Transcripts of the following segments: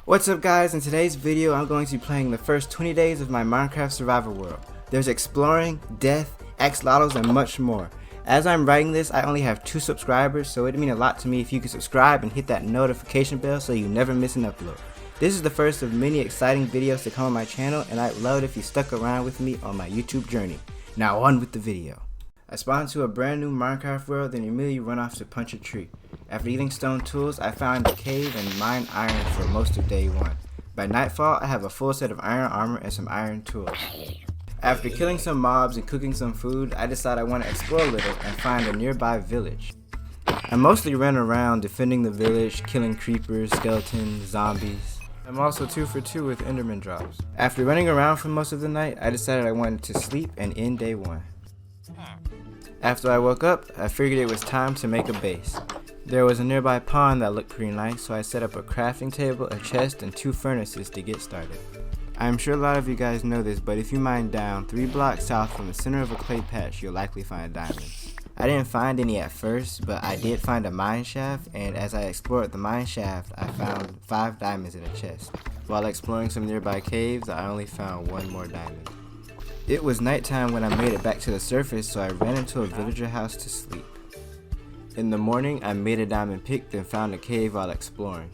What's up guys, in today's video I'm going to be playing the first 20 days of my Minecraft survival world. There's exploring, death, axolotls, and much more. As I'm writing this, I only have 2 subscribers, so it'd mean a lot to me if you could subscribe and hit that notification bell so you never miss an upload. This is the first of many exciting videos to come on my channel, and I'd love it if you stuck around with me on my YouTube journey. Now on with the video. I spawned to a brand new Minecraft world, then immediately run off to punch a tree. After eating stone tools, I found a cave and mined iron for most of day 1. By nightfall, I have a full set of iron armor and some iron tools. After killing some mobs and cooking some food, I decided I want to explore a little and find a nearby village. I mostly ran around defending the village, killing creepers, skeletons, zombies. I'm also 2 for 2 with enderman drops. After running around for most of the night, I decided I wanted to sleep and end day 1. After I woke up, I figured it was time to make a base. There was a nearby pond that looked pretty nice, so I set up a crafting table, a chest, and 2 furnaces to get started. I'm sure a lot of you guys know this, but if you mine down 3 blocks south from the center of a clay patch, you'll likely find diamonds. I didn't find any at first, but I did find a mine shaft, and as I explored the mine shaft, I found 5 diamonds in a chest. While exploring some nearby caves, I only found 1 more diamond. It was nighttime when I made it back to the surface, so I ran into a villager house to sleep. In the morning, I made a diamond pick, then found a cave while exploring.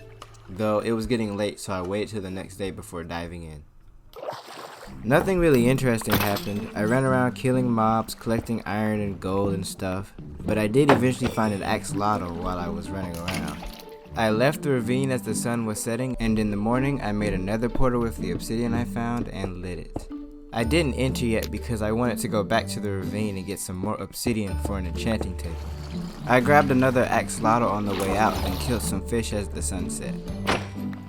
Though it was getting late, so I waited till the next day before diving in. Nothing really interesting happened. I ran around killing mobs, collecting iron and gold and stuff, but I did eventually find an axolotl while I was running around. I left the ravine as the sun was setting, and in the morning I made another portal with the obsidian I found and lit it. I didn't enter yet because I wanted to go back to the ravine and get some more obsidian for an enchanting table. I grabbed another axolotl on the way out and killed some fish as the sun set.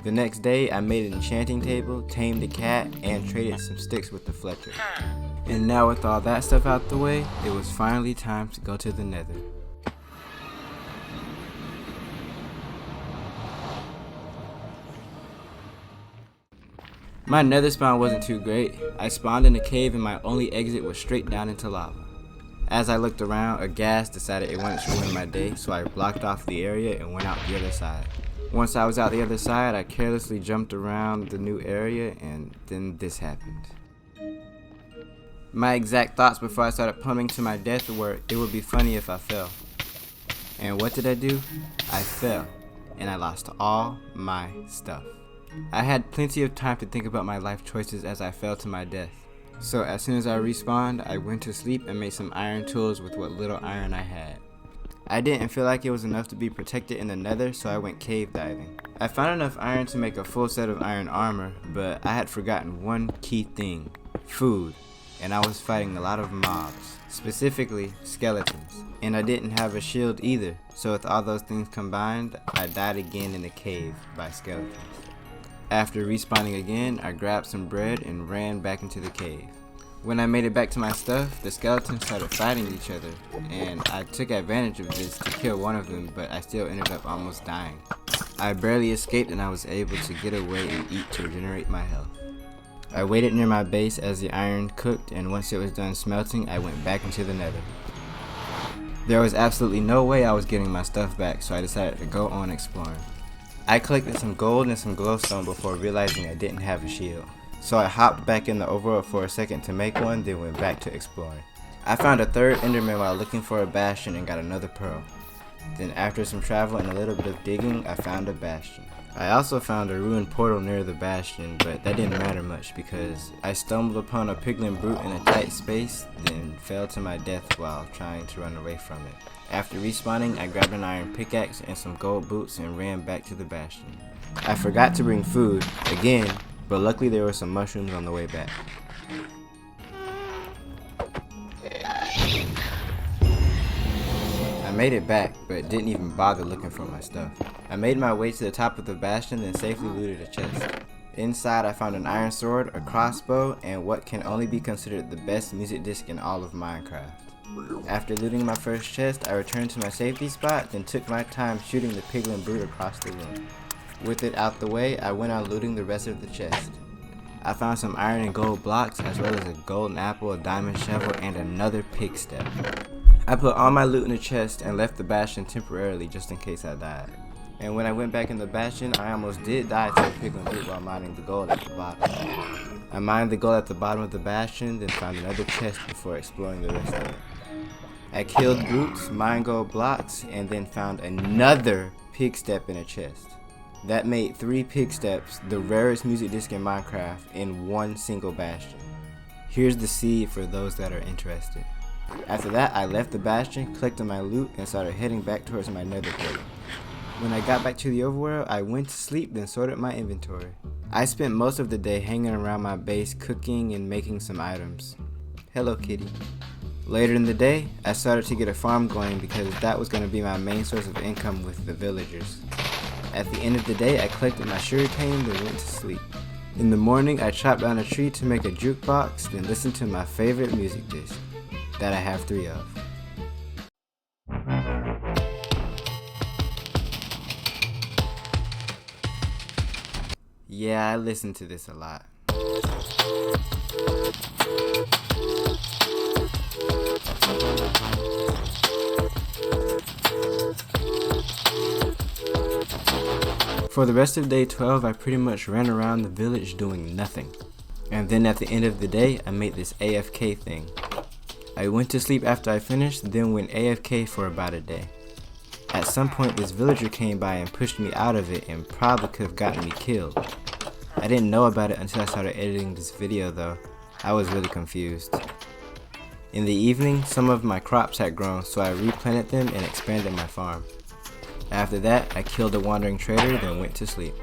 The next day I made an enchanting table, tamed a cat, and traded some sticks with the Fletcher. And now with all that stuff out the way, it was finally time to go to the nether. My nether spawn wasn't too great. I spawned in a cave and my only exit was straight down into lava. As I looked around, a ghast decided it wanted to ruin my day, so I blocked off the area and went out the other side. Once I was out the other side, I carelessly jumped around the new area, and then this happened. My exact thoughts before I started pumping to my death were, it would be funny if I fell. And what did I do? I fell, and I lost all my stuff. I had plenty of time to think about my life choices as I fell to my death. So as soon as I respawned, I went to sleep and made some iron tools with what little iron I had. I didn't feel like it was enough to be protected in the nether, so I went cave diving. I found enough iron to make a full set of iron armor, but I had forgotten one key thing: food, and I was fighting a lot of mobs, specifically skeletons. And I didn't have a shield either, so with all those things combined, I died again in the cave by skeletons. After respawning again, I grabbed some bread and ran back into the cave. When I made it back to my stuff, the skeletons started fighting each other, and I took advantage of this to kill one of them, but I still ended up almost dying. I barely escaped and I was able to get away and eat to regenerate my health. I waited near my base as the iron cooked, and once it was done smelting, I went back into the nether. There was absolutely no way I was getting my stuff back, so I decided to go on exploring. I collected some gold and some glowstone before realizing I didn't have a shield. So I hopped back in the overworld for a second to make one, then went back to exploring. I found a 3rd enderman while looking for a bastion and got another pearl. Then after some travel and a little bit of digging, I found a bastion. I also found a ruined portal near the bastion, but that didn't matter much because I stumbled upon a piglin brute in a tight space, then fell to my death while trying to run away from it. After respawning, I grabbed an iron pickaxe and some gold boots and ran back to the bastion. I forgot to bring food, again, but luckily there were some mushrooms on the way back. I made it back, but didn't even bother looking for my stuff. I made my way to the top of the bastion and safely looted a chest. Inside I found an iron sword, a crossbow, and what can only be considered the best music disc in all of Minecraft. After looting my first chest, I returned to my safety spot, then took my time shooting the piglin brute across the room. With it out the way, I went on looting the rest of the chest. I found some iron and gold blocks, as well as a golden apple, a diamond shovel, and another pig step. I put all my loot in the chest and left the bastion temporarily just in case I died. And when I went back in the bastion, I almost did die to a piglin brute while mining the gold at the bottom. I mined the gold at the bottom of the bastion, then found another chest before exploring the rest of it. I killed brutes, mined gold blocks, and then found another pig step in a chest. That made 3 pig steps, the rarest music disc in Minecraft, in one single bastion. Here's the seed for those that are interested. After that, I left the bastion, collected my loot, and started heading back towards my nether portal. When I got back to the overworld, I went to sleep, then sorted my inventory. I spent most of the day hanging around my base, cooking and making some items. Hello, kitty. Later in the day, I started to get a farm going because that was going to be my main source of income with the villagers. At the end of the day, I collected my sugarcane, then went to sleep. In the morning, I chopped down a tree to make a jukebox, then listened to my favorite music disc, that I have 3 of. Yeah, I listen to this a lot. For the rest of day 12, I pretty much ran around the village doing nothing. And then at the end of the day, I made this AFK thing. I went to sleep after I finished, then went AFK for about a day. At some point, this villager came by and pushed me out of it and probably could have gotten me killed. I didn't know about it until I started editing this video though. I was really confused. In the evening, some of my crops had grown, so I replanted them and expanded my farm. After that, I killed a wandering trader, then went to sleep.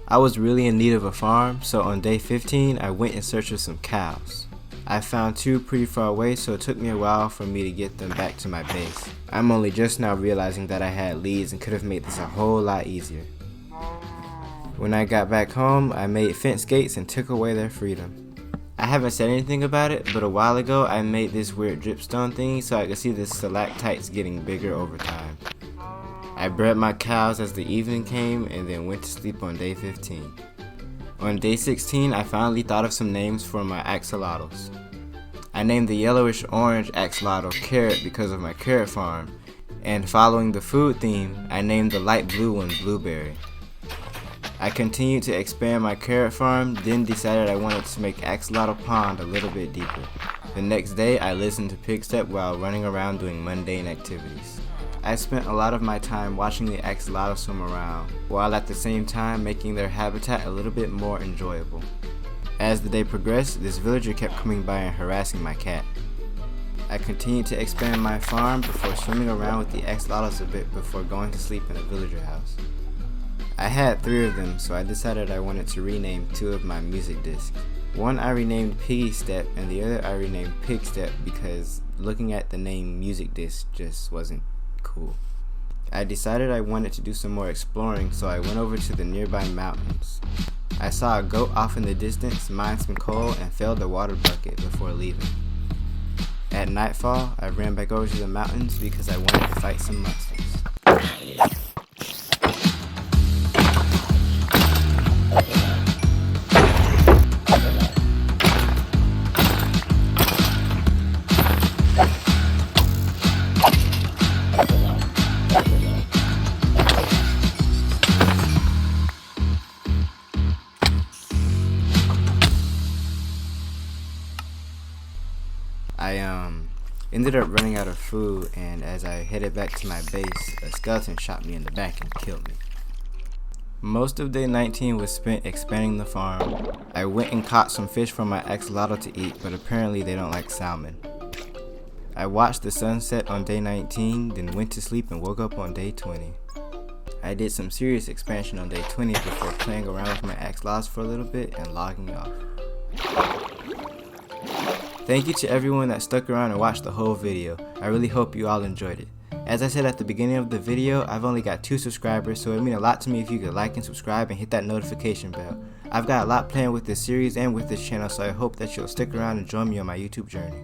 I was really in need of a farm, so on day 15, I went in search of some cows. I found 2 pretty far away, so it took me a while for me to get them back to my base. I'm only just now realizing that I had leads and could have made this a whole lot easier. When I got back home, I made fence gates and took away their freedom. I haven't said anything about it, but a while ago I made this weird dripstone thing so I could see the stalactites getting bigger over time. I bred my cows as the evening came and then went to sleep on day 15. On day 16, I finally thought of some names for my axolotls. I named the yellowish orange axolotl Carrot because of my carrot farm, and following the food theme, I named the light blue one Blueberry. I continued to expand my carrot farm, then decided I wanted to make Axolotl Pond a little bit deeper. The next day, I listened to Pigstep while running around doing mundane activities. I spent a lot of my time watching the axolotls swim around, while at the same time making their habitat a little bit more enjoyable. As the day progressed, this villager kept coming by and harassing my cat. I continued to expand my farm before swimming around with the axolotls a bit before going to sleep in a villager house. I had 3 of them, so I decided I wanted to rename 2 of my music discs. One I renamed Piggy Step and the other I renamed Pig Step because looking at the name music disc just wasn't cool. I decided I wanted to do some more exploring, so I went over to the nearby mountains. I saw a goat off in the distance, mined some coal, and filled the water bucket before leaving. At nightfall, I ran back over to the mountains because I wanted to fight some monsters. I ended up running out of food, and as I headed back to my base, a skeleton shot me in the back and killed me. Most of day 19 was spent expanding the farm. I went and caught some fish for my axolotl to eat, but apparently they don't like salmon. I watched the sunset on day 19, then went to sleep and woke up on day 20. I did some serious expansion on day 20 before playing around with my axolotls for a little bit and logging off. Thank you to everyone that stuck around and watched the whole video. I really hope you all enjoyed it. As I said at the beginning of the video, I've only got 2 subscribers, so it would mean a lot to me if you could like and subscribe and hit that notification bell. I've got a lot planned with this series and with this channel, so I hope that you'll stick around and join me on my YouTube journey.